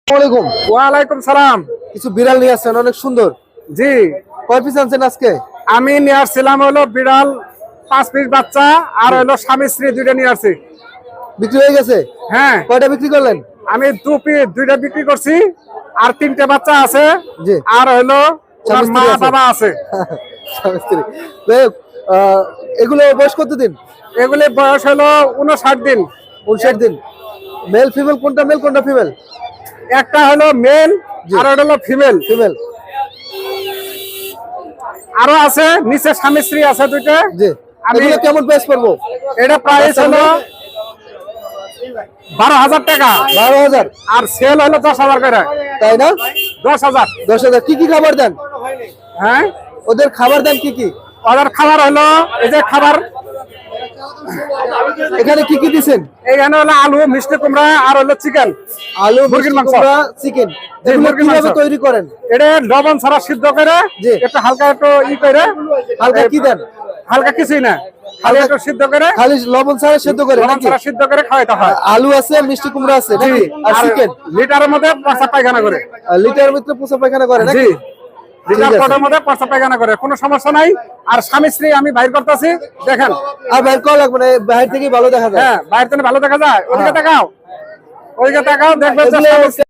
ওয়ালাইকুম। ওয়ালাইকুম সালাম। কিছু বিড়াল নিয়ে আসছেন, অনেক সুন্দর। জি, কয় পিস আনছেন আজকে? আমি নিয়ে আসছিলাম হলো বিড়াল 5 পিস বাচ্চা আর হলো স্বামী স্ত্রী দুইটা নিয়ে আসছি। বিক্রি হয়ে গেছে? হ্যাঁ, কয়টা বিক্রি করলেন? আমি দুইটা বিক্রি করছি আর 3টে বাচ্চা আছে। জি। আর হলো ওনার স্বামী মা স্ত্রী আছে? বাবা আছে। স্বামী স্ত্রী। এগুলো বয়স কতদিন? এগুলি বয়স হলো 59 দিন। 59 দিন। মেল ফিমেল কোনটা মেল কোনটা ফিমেল? একটা হলো মেল জি। আর একটা হলো ফিমেল। ফিমেল। আরো আছে নিচে স্বামী স্ত্রী আছে দুইটা। জি। এগুলো কেমন প্রাইস পড়বো? এটা প্রাইস হলো 12,000 টাকা 12,000। আর সেল হলো 10,000 করে। তাই না? 10,000। 10,000। কি কি খাবার দেন? হ্যাঁ, ওদের খাবার দেন কি কি? ওদের খাবার হলো এই যে খাবার এখানে কি কি দিছেন? এইখানে হলো আলু, মিষ্টি কুমড়া আর হলো চিকেন। আলু, মুরগির মাংস, চিকেন। জি, এগুলো মুরগির কিভাবে মাংস তৈরি করেন? এটা লবণ ছাড়া সিদ্ধ করে জি। একটু হালকা একটু করে হালকা কি দেন? হালকা কিছুই না, খালি হালকা- একটু সিদ্ধ করে খালি লবণ ছাড়া সেদ্ধ করে লবণ নাকি? ছাড়া সিদ্ধ করে খাওয়াইতে হয়। আলু আছে, মিষ্টি কুমড়া আছে জি, নাকি? আর আর চিকেন। লিটারের মধ্যে পচা পায়খানা করে। লিটারের ভিতরে পোষা পায়খানা করে জি, নাকি? লিটার ঠিক আছে। কটার মধ্যে পচা পায়খানা করে, কোনো সমস্যা নাই। আর স্বামী স্ত্রী আমি বাইর করতেছি, দেখেন। আর বাইর করা লাগবে না, বাইরে থেকেই ভালো দেখা যায়। হ্যাঁ, বাইরে থেকে ভালো দেখা যায়। ওদিকে হ্যাঁ। তাকাও, ওদিকে তাকাও, দেখবে যে এগুলো স্বামী স্ত্রী